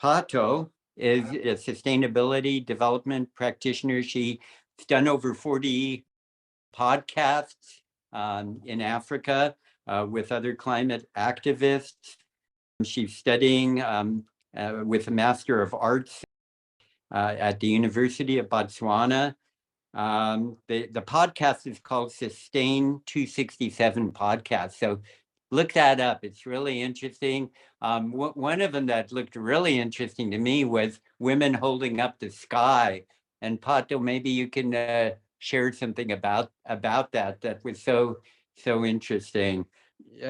Pato is a sustainability development practitioner. She's done over 40 podcasts in Africa with other climate activists. She's studying with a Master of Arts at the University of Botswana. The podcast is called Sustain 267 Podcast. So look that up. It's really interesting. One of them that looked really interesting to me was Women Holding Up the Sky. And Pato, maybe you can share something about that. That was so interesting.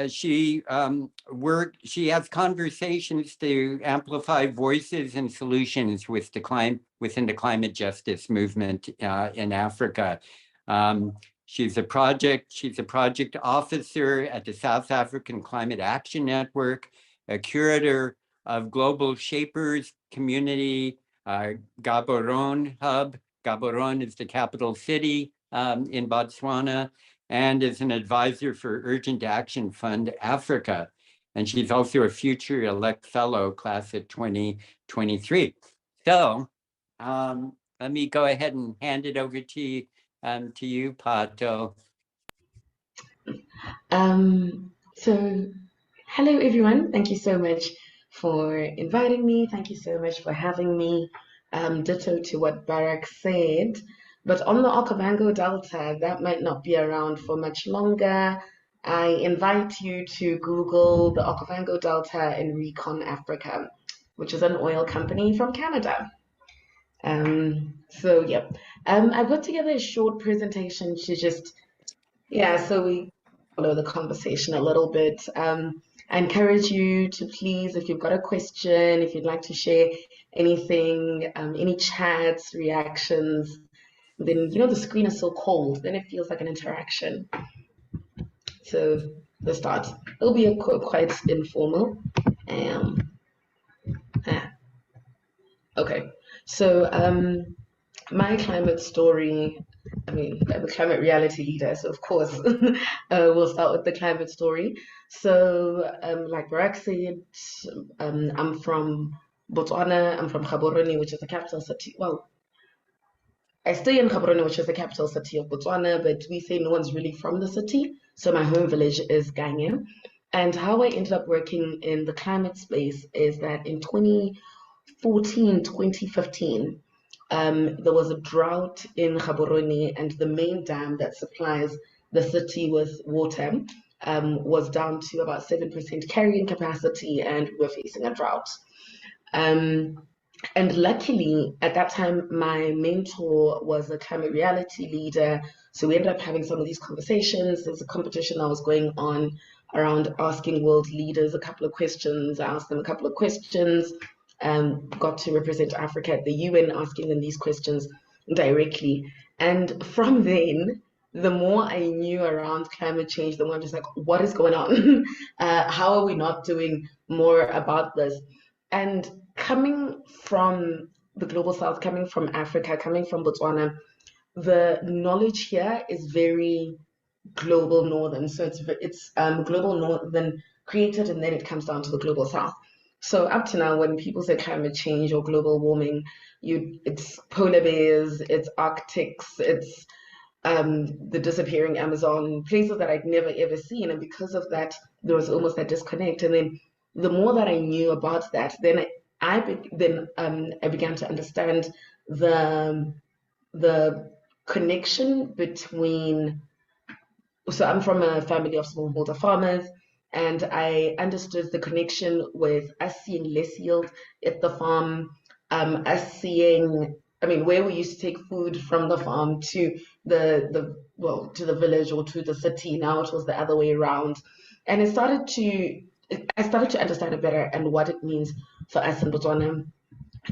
She has conversations to amplify voices and solutions within the climate justice movement in Africa. She's a project officer at the South African Climate Action Network, a curator of Global Shapers Community Gaborone Hub. Gaborone is the capital city in Botswana, and is an advisor for Urgent Action Fund Africa. And she's also a future elect fellow, class of 2023. So let me go ahead and hand it over to you, Pato. So hello, everyone. Thank you so much for inviting me. Thank you so much for having me. Ditto to what Barak said. But on the Okavango Delta, that might not be around for much longer. I invite you to Google the Okavango Delta and Recon Africa, which is an oil company from Canada. I put together a short presentation to just, so we follow the conversation a little bit. I encourage you to please, if you've got a question, if you'd like to share anything, any chats, reactions, then the screen is so cold, then it feels like an interaction. So let's start. It'll be quite informal. Okay, so my climate story, I'm a climate reality leader, so of course we'll start with the climate story. So like Barak said, I'm from Botswana. I'm from Gaborone, which is the capital city. Well, I stay in Gaborone, which is the capital city of Botswana, but we say no one's really from the city. So my home village is Ganya. And how I ended up working in the climate space is that in 2014, 2015, there was a drought in Gaborone, and the main dam that supplies the city with water was down to about 7% carrying capacity, and we were facing a drought. And luckily, at that time, my mentor was a climate reality leader. So we ended up having some of these conversations. There's a competition that was going on around asking world leaders a couple of questions. I asked them a couple of questions, got to represent Africa at the UN, asking them these questions directly. And from then, the more I knew around climate change, the more I'm just like, what is going on? How are we not doing more about this? And coming from the global south, coming from Africa, coming from Botswana, the knowledge here is very global northern. So it's global northern created, and then it comes down to the global south. So up to now, when people say climate change or global warming, it's polar bears, it's Arctics, it's the disappearing Amazon, places that I'd never ever seen. And because of that, there was almost that disconnect. And then the more that I knew about that, then I began to understand the connection between. So I'm from a family of smallholder farmers, and I understood the connection with us seeing less yield at the farm, us seeing, where we used to take food from the farm to the village or to the city. Now it was the other way around, and I started to understand it better and what it means for us in Botswana.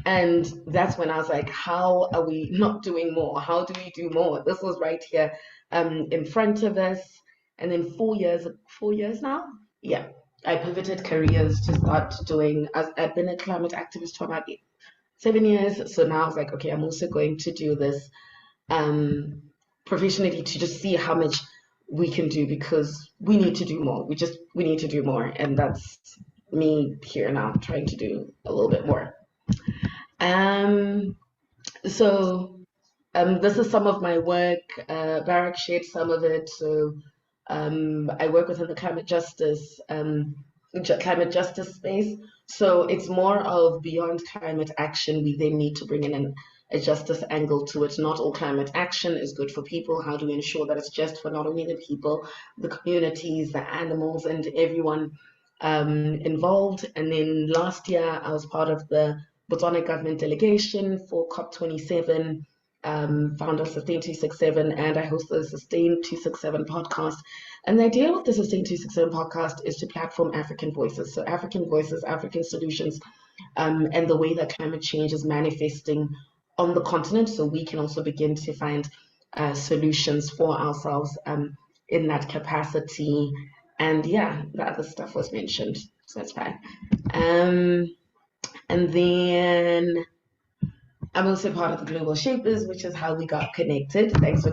And that's when I was like, how are we not doing more? How do we do more? This was right here in front of us. And then 4 years now, I pivoted careers to start doing, I've been a climate activist for about 7 years. So now I was like, okay, I'm also going to do this professionally to just see how much we can do, because we need to do more. We need to do more. And that's me here now trying to do a little bit more. Um, so this is some of my work. Barak shared some of it. So I work within the climate justice space. So it's more of beyond climate action. We then need to bring in a justice angle to it. Not all climate action is good for people. How do we ensure that it's just for not only the people, the communities, the animals, and everyone involved? And then last year, I was part of the Botswana government delegation for COP27, founder of Sustain 267, and I host the Sustain 267 podcast. And the idea with the Sustain 267 podcast is to platform African voices. So African voices, African solutions, and the way that climate change is manifesting on the continent, so we can also begin to find solutions for ourselves in that capacity. And yeah, the other stuff was mentioned, so that's fine. And then I'm also part of the Global Shapers, which is how we got connected. Thanks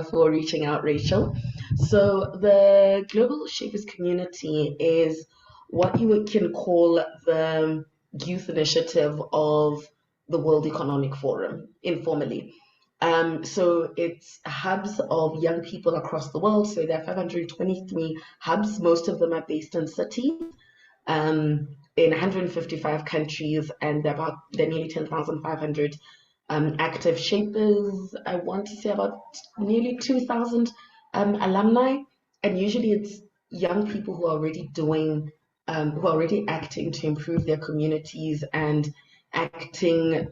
for reaching out, Rachel. So the Global Shapers community is what you can call the youth initiative of the World Economic Forum, informally. So it's hubs of young people across the world. So there are 523 hubs. Most of them are based in cities. In 155 countries, and there are nearly 10,500 active shapers. I want to say about nearly 2,000 alumni, and usually it's young people who are already who are already acting to improve their communities and acting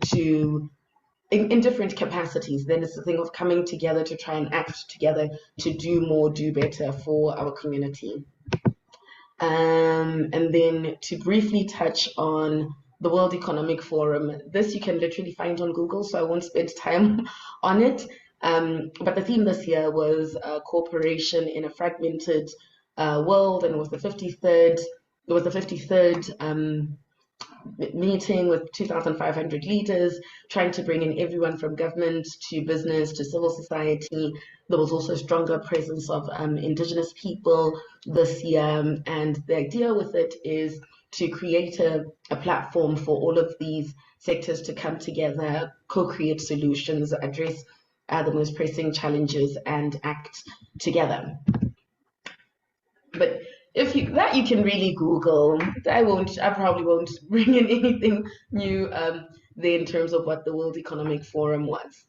in different capacities. Then it's the thing of coming together to try and act together to do more, do better for our community. And then to briefly touch on the World Economic Forum, this you can literally find on Google, so I won't spend time on it. But the theme this year was cooperation in a fragmented world, and it was the 53rd. It was the 53rd meeting with 2,500 leaders, trying to bring in everyone from government to business to civil society. There was also a stronger presence of indigenous people this year, and the idea with it is to create a platform for all of these sectors to come together, co-create solutions, address the most pressing challenges, and act together. But if you you can really Google. I probably won't bring in anything new there in terms of what the World Economic Forum was.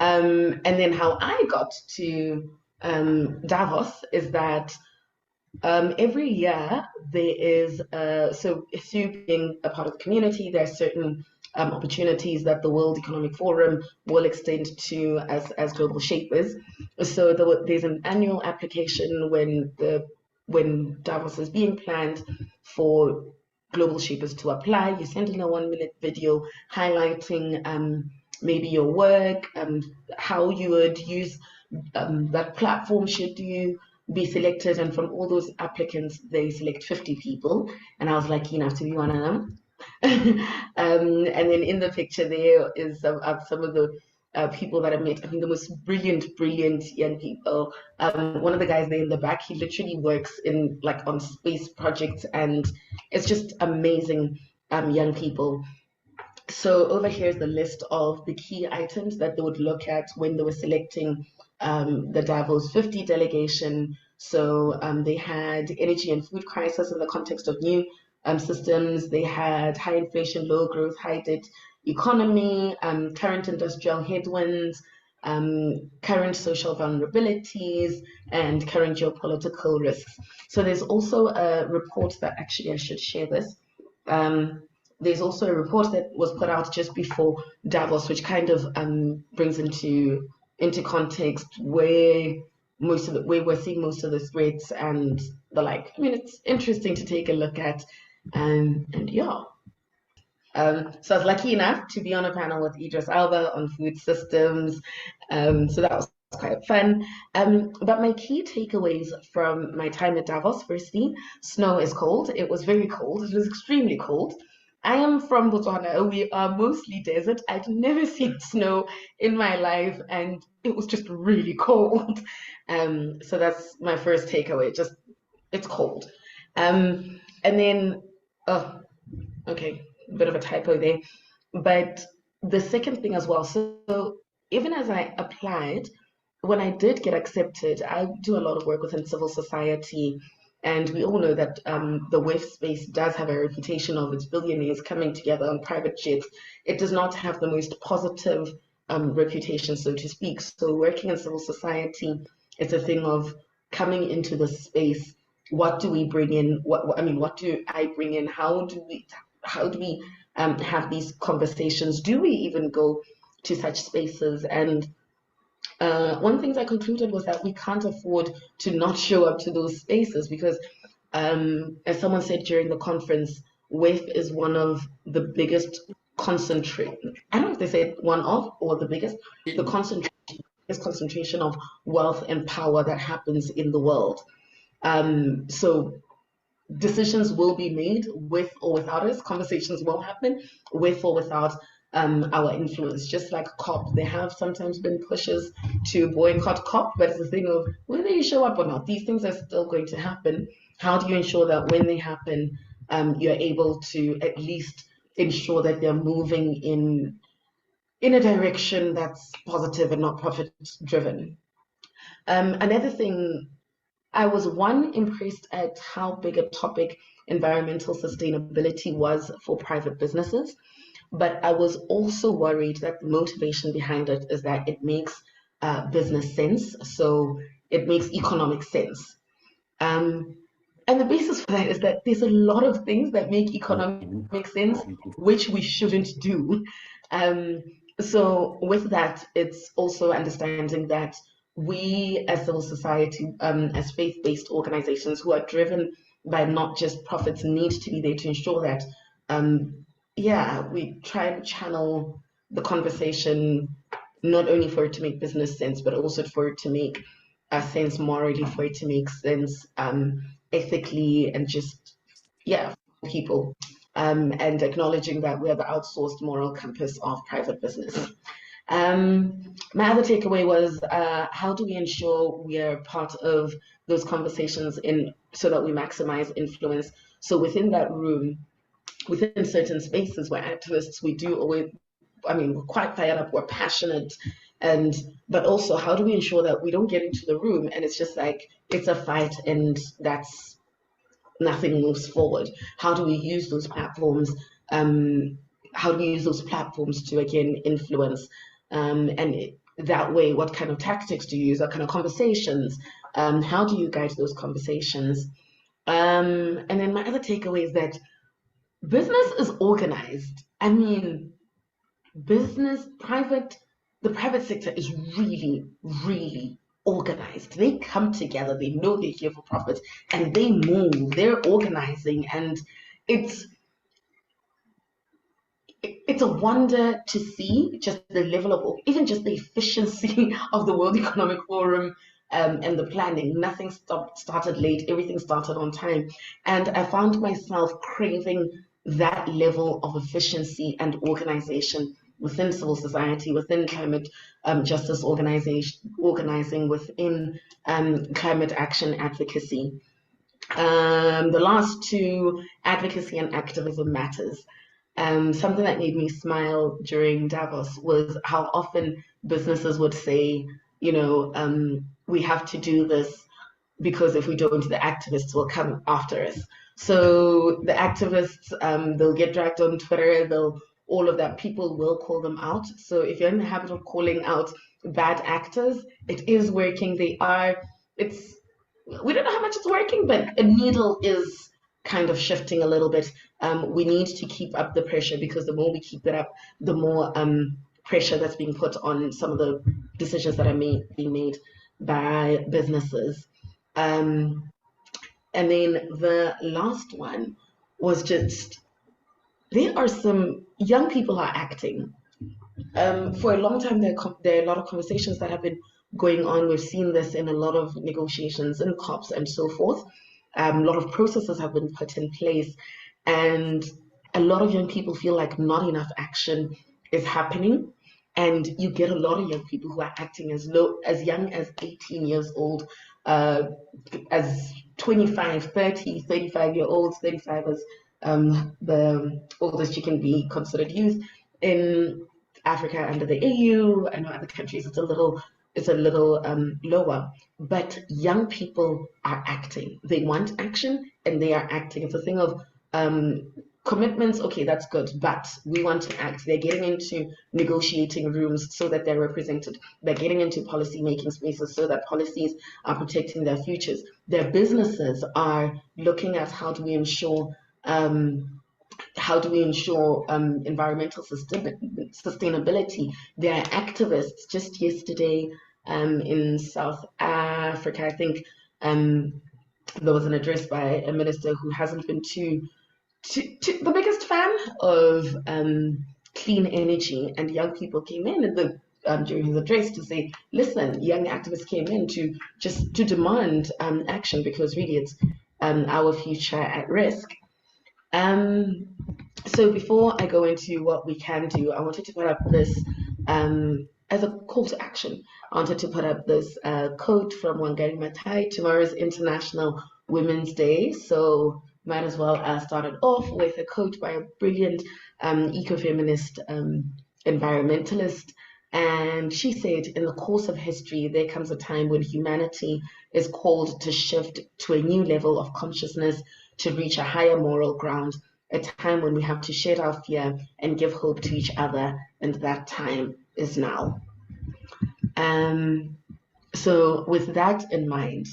And then how I got to Davos is that every year there is so through being a part of the community, there are certain opportunities that the World Economic Forum will extend to as global shapers. So there's an annual application when Davos is being planned for global shapers to apply. You send in a 1-minute video highlighting maybe your work, how you would use that platform should you be selected. And from all those applicants, they select 50 people. And I was lucky enough to be one of them. And then in the picture there is some of the people that I met. I mean, the most brilliant young people. One of the guys there in the back, he literally works on space projects, and it's just amazing young people. So over here is the list of the key items that they would look at when they were selecting the Davos 50 delegation. So they had energy and food crisis in the context of new systems. They had high inflation, low growth, high debt economy, current industrial headwinds, current social vulnerabilities, and current geopolitical risks. So there's also a report that actually I should share this. There's also a report that was put out just before Davos, which kind of brings into context where we're seeing most of the threats and the like. I mean, it's interesting to take a look at, and yeah. So I was lucky enough to be on a panel with Idris Alba on food systems. So that was quite fun. But my key takeaways from my time at Davos, firstly, snow is cold. It was very cold. It was extremely cold. I am from Botswana. We are mostly desert. I'd never seen snow in my life, and it was just really cold. So that's my first takeaway. Just it's cold. And then, oh, okay, a bit of a typo there. But the second thing as well, so even as I applied, when I did get accepted, I do a lot of work within civil society, and we all know that the WEF space does have a reputation of its billionaires coming together on private jets. It does not have the most positive reputation, so to speak. So working in civil society, it's a thing of coming into the space. What do we bring in? What do I bring in? How do we have these conversations? Do we even go to such spaces? And one thing I concluded was that we can't afford to not show up to those spaces because, as someone said during the conference, WEF is one of the biggest concentrate. I don't know if they said one of or the biggest, the concentration of wealth and power that happens in the world. So decisions will be made with or without us. Conversations will happen with or without our influence. Just like COP, there have sometimes been pushes to boycott COP, but it's a thing of whether you show up or not. These things are still going to happen. How do you ensure that when they happen, you're able to at least ensure that they're moving in a direction that's positive and not profit driven? Another thing, I was impressed at how big a topic environmental sustainability was for private businesses, but I was also worried that the motivation behind it is that it makes business sense, so it makes economic sense. Um, and the basis for that is that there's a lot of things that make economic sense, which we shouldn't do. Um, so with that, it's also understanding that we as civil society, as faith-based organizations who are driven by not just profits, need to be there to ensure that, we try and channel the conversation not only for it to make business sense, but also for it to make sense morally, for it to make sense ethically, and just, yeah, people. And acknowledging that we are the outsourced moral compass of private business. My other takeaway was how do we ensure we are part of those conversations so that we maximize influence? So within that room, within certain spaces where activists, we do always, we're quite fired up, we're passionate, but also how do we ensure that we don't get into the room and it's just like it's a fight and that's nothing moves forward? How do we use those platforms? How do we use those platforms to again influence? That way, what kind of tactics do you use? What kind of conversations? How do you guide those conversations? And then my other takeaway is that business is organized. I mean, the private sector is really, really organized. They come together, they know they're here for profit, and they move, they're organizing, and it's it's a wonder to see just the level of, even just the efficiency of the World Economic Forum, and the planning. Nothing started late, everything started on time. And I found myself craving that level of efficiency and organization within civil society, within climate justice organizing, within climate action advocacy. The last two, advocacy and activism matters. Something that made me smile during Davos was how often businesses would say, we have to do this because if we don't, the activists will come after us. So the activists, they'll get dragged on Twitter, all of that, people will call them out. So if you're in the habit of calling out bad actors, it is working. We don't know how much it's working, but a needle is kind of shifting a little bit. We need to keep up the pressure because the more we keep it up, the more pressure that's being put on some of the decisions that are being made by businesses. And then the last one was just, there are some young people are acting. For a long time, there are a lot of conversations that have been going on. We've seen this in a lot of negotiations and COPs and so forth. A lot of processes have been put in place, and a lot of young people feel like not enough action is happening. And you get a lot of young people who are acting as young as 18 years old, as 25, 30, 35-year-olds, 35 as the oldest you can be considered youth. In Africa under the AU, I know other countries it's a little lower, but young people are acting. They want action and they are acting. It's a thing of commitments. Okay, that's good, but we want to act. They're getting into negotiating rooms so that they're represented. They're getting into policy making spaces so that policies are protecting their futures. Their businesses are looking at environmental sustainability. There are activists. Just yesterday in South Africa, I think there was an address by a minister who hasn't been too the biggest fan of clean energy, and young people came in during his address to say, listen, young activists came in to demand action because really it's our future at risk. So before I go into what we can do, I wanted to put up this as a call to action. I wanted to put up this quote from Wangari Maathai. Tomorrow is International Women's Day, so might as well start it off with a quote by a brilliant ecofeminist environmentalist. And she said, in the course of history, there comes a time when humanity is called to shift to a new level of consciousness, to reach a higher moral ground, a time when we have to shed our fear and give hope to each other, and that time is now. So with that in mind,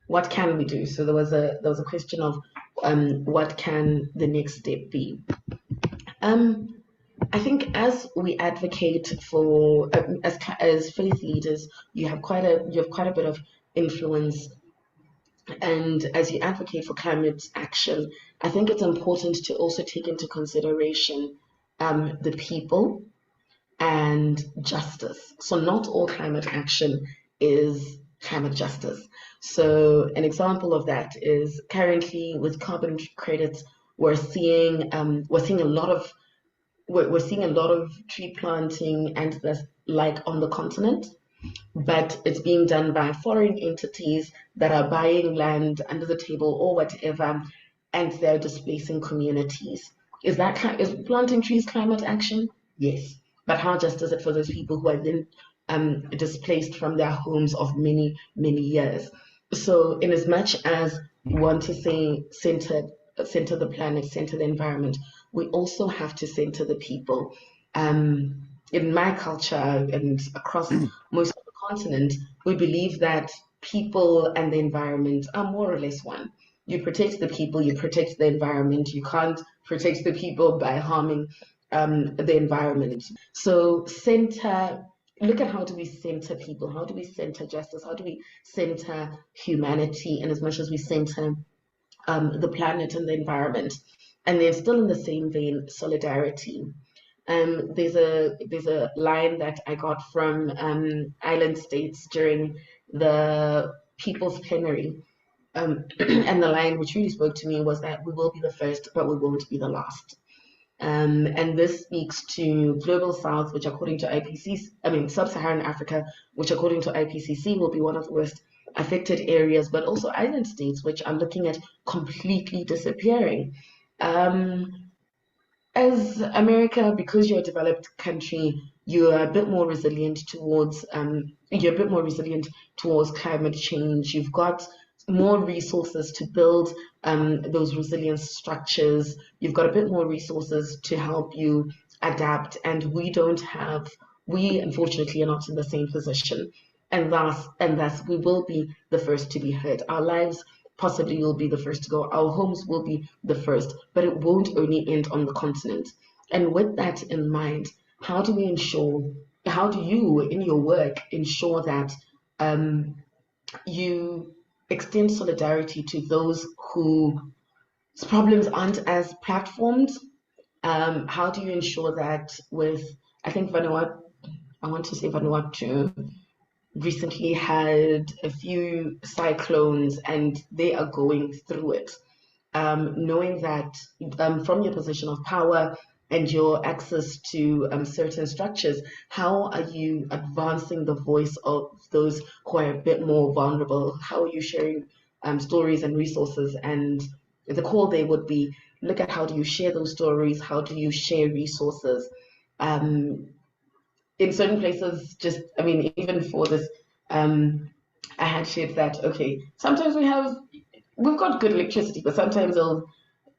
what can we do? So there was a question of what can the next step be? I think as we advocate for as faith leaders, you have quite a bit of influence, and as you advocate for climate action, I think it's important to also take into consideration the people and justice. So not all climate action is climate justice. So an example of that is currently with carbon credits, we're seeing a lot of tree planting and the like on the continent, but it's being done by foreign entities that are buying land under the table or whatever, and they're displacing communities. Is planting trees climate action? Yes. But how just is it for those people who are then displaced from their homes of many, many years? So in as much as we want to say center the planet, center the environment, we also have to center the people. In my culture and across most of the continent, we believe that people and the environment are more or less one. You protect the people, you protect the environment. You can't protect the people by harming the environment. So look at how do we center people? How do we center justice? How do we center humanity? And as much as we center the planet and the environment, and then still in the same vein, solidarity. There's a line that I got from Island States during the People's Plenary, and the line which really spoke to me was that we will be the first, but we won't be the last. And this speaks to Global South, which according to Sub-Saharan Africa, which according to IPCC will be one of the worst affected areas, but also island states, which are looking at completely disappearing. As America, because you're a developed country, you're a bit more resilient towards climate change. You've got more resources to build those resilience structures. You've got a bit more resources to help you adapt, and we unfortunately are not in the same position. And thus we will be the first to be hurt. Our lives possibly will be the first to go. Our homes will be the first, but it won't only end on the continent. And with that in mind, how do you in your work ensure that you extend solidarity to those whose problems aren't as platformed? How do you ensure that I think Vanuatu recently had a few cyclones and they are going through it. Knowing that from your position of power and your access to certain structures, how are you advancing the voice of those who are a bit more vulnerable? How are you sharing stories and resources? And the call there would be, look at how do you share those stories? How do you share resources? in certain places, just, I mean, even for this, I had shared that, okay, sometimes we've got good electricity, but sometimes it'll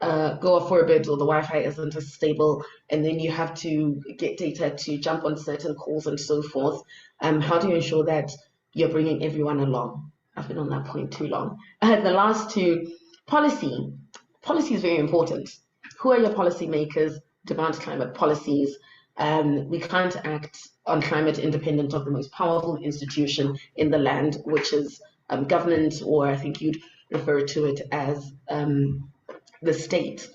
go off for a bit or the Wi-Fi isn't as stable, and then you have to get data to jump on certain calls and so forth. How do you ensure that you're bringing everyone along? I've been on that point too long. The last two, policy. Policy is very important. Who are your policy makers? Demand climate policies. We can't act on climate independent of the most powerful institution in the land, which is government, or I think you'd refer to it as the state.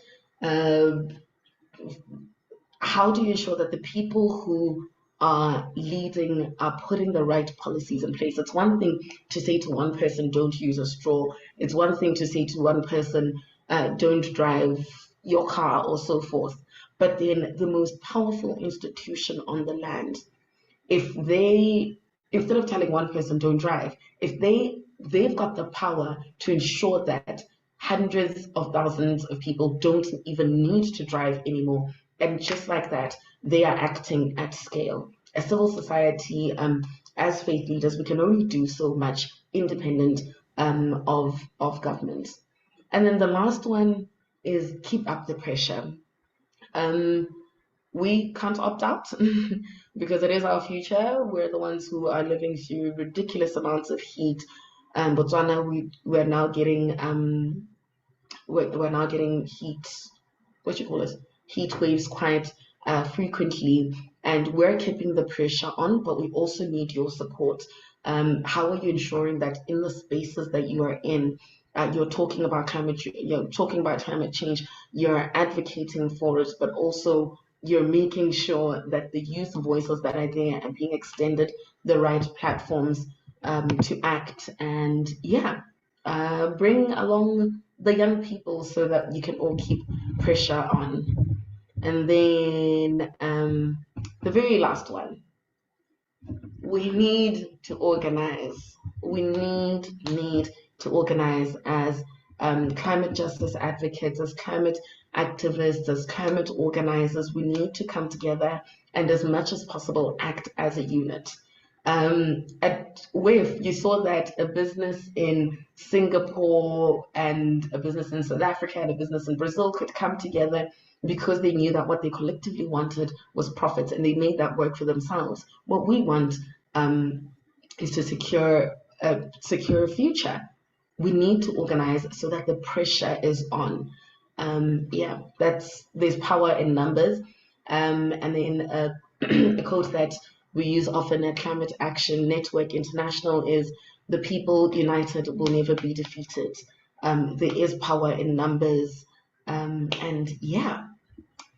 How do you ensure that the people who are leading are putting the right policies in place? It's one thing to say to one person, don't use a straw. It's one thing to say to one person, don't drive your car or so forth. But then the most powerful institution on the land, if they, instead of telling one person don't drive, if they've got the power to ensure that hundreds of thousands of people don't even need to drive anymore, and just like that, they are acting at scale. As civil society, as faith leaders, we can only do so much independent of government. And then the last one is keep up the pressure. We can't opt out because it is our future. We're the ones who are living through ridiculous amounts of heat. Botswana, we're now getting we're now getting heat, what you call it, heat waves quite frequently, and we're keeping the pressure on, but we also need your support. How are you ensuring that in the spaces that you are in, you're talking about climate change, you're advocating for it, but also you're making sure that the youth voices that are there are being extended the right platforms to act, and bring along the young people so that you can all keep pressure on. And then the very last one, we need to organize. We need to organize as climate justice advocates, as climate activists, as climate organizers. We need to come together and, as much as possible, act as a unit. At WIF, you saw that a business in Singapore and a business in South Africa and a business in Brazil could come together because they knew that what they collectively wanted was profit, and they made that work for themselves. What we want is to secure a future. We need to organize so that the pressure is on. There's power in numbers. And then a quote that we use often at Climate Action Network International is, the people united will never be defeated. There is power in numbers.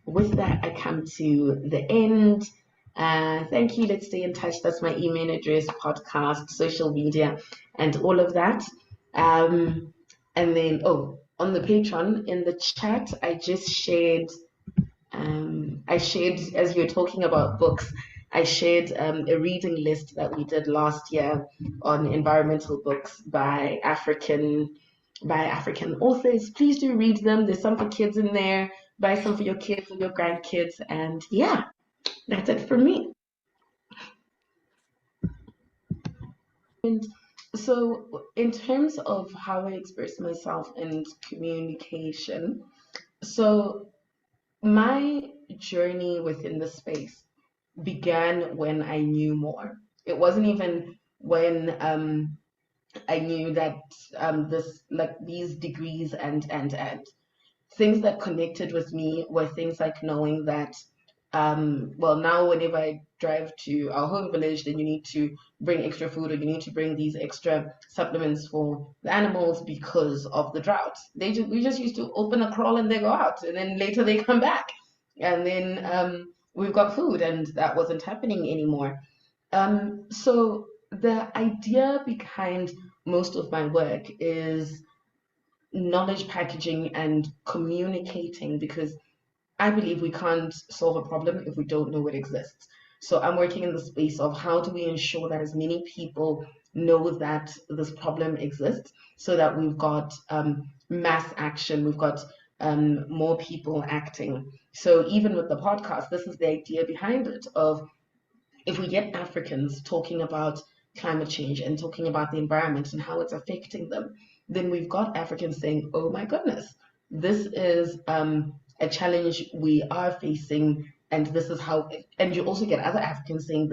With that, I come to the end. Thank you. Let's stay in touch. That's my email address, podcast, social media, and all of that. And then, on the Patreon, in the chat, I just shared, as you were talking about books, I shared a reading list that we did last year on environmental books by African authors. Please do read them. There's some for kids in there. Buy some for your kids and your grandkids. And that's it for me. And so in terms of how I express myself in communication, so my journey within the space began when I knew more. It wasn't even when I knew that these degrees and things that connected with me were things like knowing that now whenever I drive to our home village, then you need to bring extra food, or you need to bring these extra supplements for the animals because of the drought. We just used to open a crawl and they go out, and then later they come back, and then we've got food, and that wasn't happening anymore. So the idea behind most of my work is knowledge packaging and communicating, because I believe we can't solve a problem if we don't know it exists. So I'm working in the space of how do we ensure that as many people know that this problem exists, so that we've got mass action, we've got more people acting. So even with the podcast, this is the idea behind it of if we get Africans talking about climate change and talking about the environment and how it's affecting them, then we've got Africans saying, oh my goodness, this is a challenge we are facing, and this is how, and you also get other Africans saying,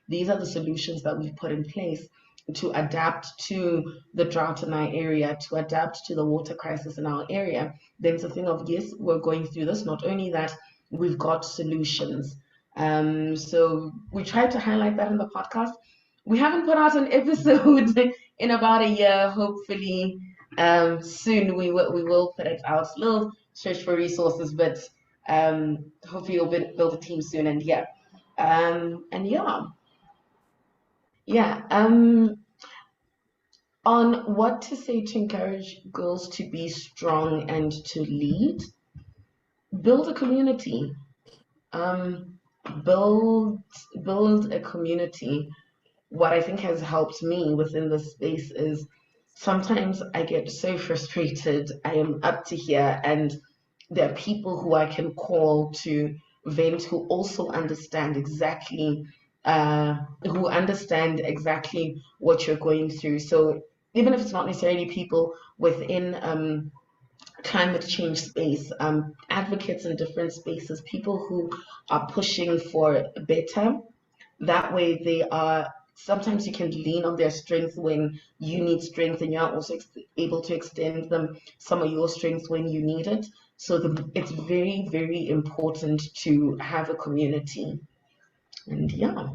these are the solutions that we've put in place to adapt to the drought in our area, to adapt to the water crisis in our area. Then it's a thing of, yes, we're going through this. Not only that, we've got solutions. So we tried to highlight that in the podcast. We haven't put out an episode in about a year. Hopefully, soon we will put it out. Little search for resources, but hopefully we'll build a team soon. And yeah, and yeah, yeah. On what to say to encourage girls to be strong and to lead, build a community. Um, build build a community. What I think has helped me within this space is sometimes I get so frustrated. I am up to here, and there are people who I can call to vent who also understand exactly what you're going through. So even if it's not necessarily people within climate change space, advocates in different spaces, people who are pushing for better. That way, they are. Sometimes you can lean on their strength when you need strength, and you're also able to extend them some of your strength when you need it. So it's very, very important to have a community. And yeah.